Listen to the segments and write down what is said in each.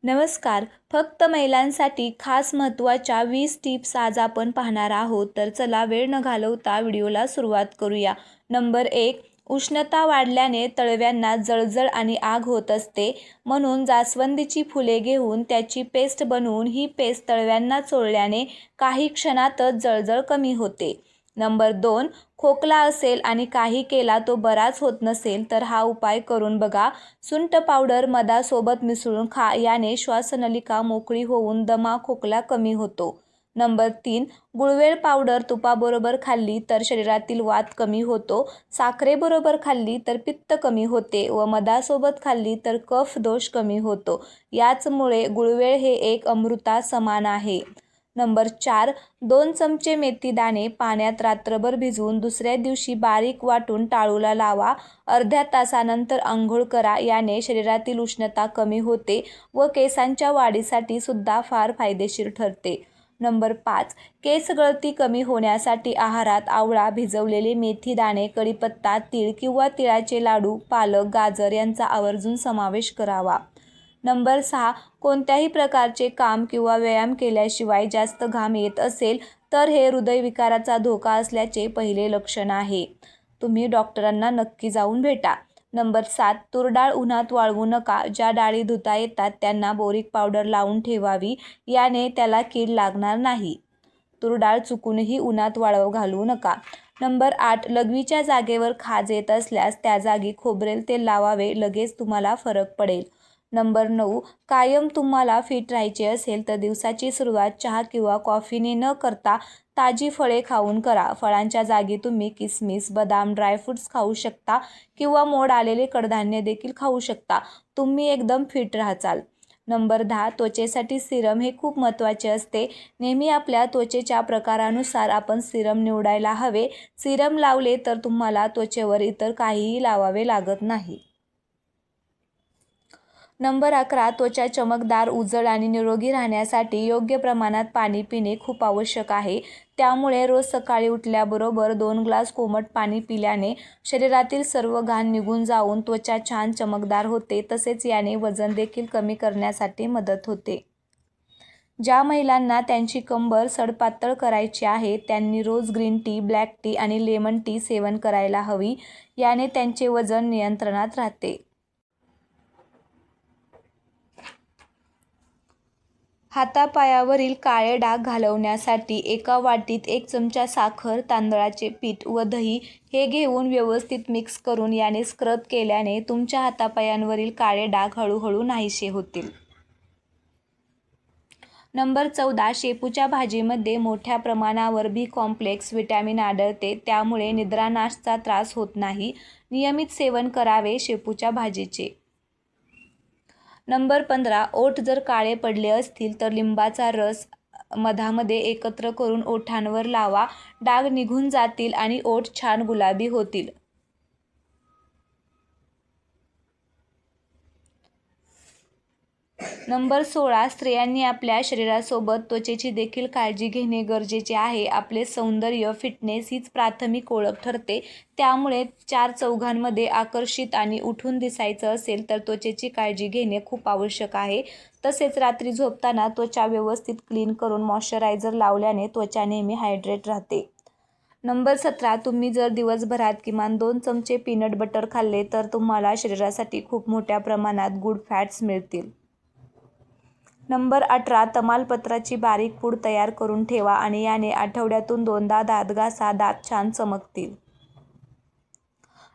नमस्कार. फक्त महिलांसाठी खास महत्त्वाच्या 20 टिप्स आज आपण पाहणार आहोत. तर चला वेळ न घालवता व्हिडिओला सुरुवात करूया. नंबर 1. उष्णता वाढल्याने तळव्यांना जळजळ आणि आग होत असते. म्हणून जास्वंदीची फुले घेऊन त्याची पेस्ट बनवून ही पेस्ट तळव्यांना चोळल्याने काही क्षणातच जळजळ कमी होते. नंबर 2. खोकला असेल आणि काही केला तो बराच होत नसेल तर हा उपाय करून बघा. सुंठ पावडर मधासोबत मिसळून खा. याने श्वासनलिका मोकळी होऊन दमा खोकला कमी होतो. नंबर 3. गुळवेल पावडर तुपाबरोबर खाल्ली तर शरीरातील वात कमी होतो. साखरेबरोबर खाल्ली तर पित्त कमी होते व मधासोबत खाल्ली तर कफ दोष कमी होतो. याचमुळे गुळवेल हे एक अमृता समान आहे. नंबर 4. 2 चमचे मेथी दाणे पाण्यात रात्रभर भिजवून दुसऱ्या दिवशी बारीक वाटून टाळूला लावा. अर्ध्या तासानंतर आंघोळ करा. याने शरीरातील उष्णता कमी होते व केसांच्या वाढीसाठी सुद्धा फार फायदेशीर ठरते. नंबर 5. केस गळती कमी होण्यासाठी आहारात आवळा, भिजवलेले मेथी दाणे, कढीपत्ता, तीळ किंवा तिळाचे लाडू, पालक, गाजर यांचा आवर्जून समावेश करावा. नंबर 6. कोणत्याही प्रकारचे काम किंवा व्यायाम केल्याशिवाय जास्त घाम येत असेल तर हे हृदयविकाराचा धोका असल्याचे पहिले लक्षण आहे. तुम्ही डॉक्टरांना नक्की जाऊन भेटा. नंबर 7. तूर डाळ उन्हात वाळवू नका. ज्या डाळी धुता येतात त्यांना बोरिक पावडर लावून ठेवावी. याने त्याला कीड लागणार नाही. तूर डाळ चुकूनही उन्हात वाळू घालू नका. नंबर 8. लघवीच्या जागेवर खाज येत असल्यास त्या जागी खोबरेल तेल लावावे. लगेच तुम्हाला फरक पडेल. नंबर 9. कायम तुम्हाला फिट राहायचे असेल तर दिवसाची सुरुवात चहा किंवा कॉफीने न करता ताजी फळे खाऊन करा. फळांच्या जागी तुम्ही किसमिस, बदाम, ड्रायफ्रुट्स खाऊ शकता किंवा मोड आलेले कडधान्य देखील खाऊ शकता. तुम्ही एकदम फिट राहाल. नंबर 10. त्वचेसाठी सिरम हे खूप महत्त्वाचे असते. नेहमी आपल्या त्वचेच्या प्रकारानुसार आपण सिरम निवडायला हवे. सिरम लावले तर तुम्हाला त्वचेवर इतर काहीही लावावे लागत नाही. नंबर 11. त्वचा चमकदार, उजळ आणि निरोगी राहण्यासाठी योग्य प्रमाणात पाणी पिणे खूप आवश्यक आहे. त्यामुळे रोज सकाळी उठल्याबरोबर 2 ग्लास कोमट पाणी पिल्याने शरीरातील सर्व घाण निघून जाऊन त्वचा छान चमकदार होते. तसेच याने वजन देखील कमी करण्यासाठी मदत होते. ज्या महिलांना त्यांची कंबर सडपातळ करायची आहे त्यांनी रोज ग्रीन टी, ब्लॅक टी आणि लेमन टी सेवन करायला हवी. याने त्यांचे वजन नियंत्रणात राहते. हातापायावरील काळे डाग घालवण्यासाठी एका वाटीत 1 चमचा साखर, तांदळाचे पीठ व दही हे घेऊन व्यवस्थित मिक्स करून याने स्क्रब केल्याने तुमच्या हातापायांवरील काळे डाग हळूहळू नाहीसे होतील. नंबर 14. शेपूच्या भाजीमध्ये मोठ्या प्रमाणावर बी कॉम्प्लेक्स व्हिटॅमिन आढळते. त्यामुळे निद्रानाशचा त्रास होत नाही. नियमित सेवन करावे शेपूच्या भाजीचे. नंबर 15. ओठ जर काळे पडले असतील तर लिंबाचा रस मधामध्ये एकत्र करून ओठांवर लावा. डाग निघून जातील आणि ओठ छान गुलाबी होतील. नंबर 16. स्त्रियांनी आपल्या शरीरासोबत त्वचेची देखील काळजी घेणे गरजेचे आहे. आपले सौंदर्य, फिटनेस हीच प्राथमिक ओळख ठरते. त्यामुळे 4 चौघांमध्ये आकर्षित आणि उठून दिसायचं असेल तर त्वचेची काळजी घेणे खूप आवश्यक आहे. तसेच रात्री झोपताना त्वचा व्यवस्थित क्लीन करून मॉइश्चरायझर लावल्याने त्वचा नेहमी हायड्रेट राहते. नंबर 17. तुम्ही जर दिवसभरात किमान 2 चमचे पीनट बटर खाल्ले तर तुम्हाला शरीरासाठी खूप मोठ्या प्रमाणात गुड फॅट्स मिळतील. नंबर 18. तमालपत्राची बारीक पूड तयार करून ठेवा आणि याने आठवड्यातून 2दा दात घासा. दात छान चमकतील.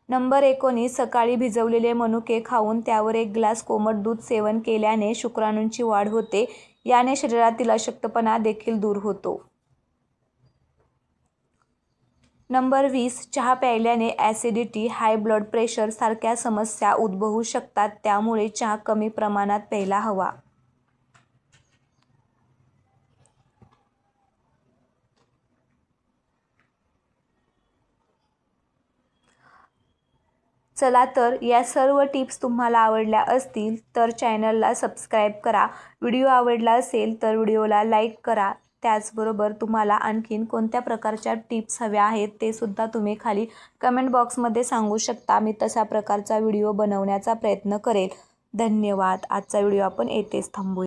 नंबर 19. सकाळी भिजवलेले मनुके खाऊन त्यावर 1 ग्लास कोमट दूध सेवन केल्याने शुक्राणूंची वाढ होते. याने शरीरातील अशक्तपणा देखील दूर होतो. नंबर 20. चहा प्यायल्याने ॲसिडिटी, हाय ब्लड प्रेशर सारख्या समस्या उद्भवू शकतात. त्यामुळे चहा कमी प्रमाणात प्यायला हवा. चला तर या सर्व टिप्स तुम्हाला आवडल्या असतील तर चॅनलला सबस्क्राईब करा. व्हिडिओ आवडला असेल तर व्हिडिओला लाईक करा. त्याचबरोबर तुम्हाला आणखीन कोणत्या प्रकारच्या टिप्स हव्या आहेत ते सुद्धा तुम्ही खाली कमेंट बॉक्समध्ये सांगू शकता. मी तशा प्रकारचा व्हिडिओ बनवण्याचा प्रयत्न करेल. धन्यवाद. आजचा व्हिडिओ आपण येथेच थांबवूया.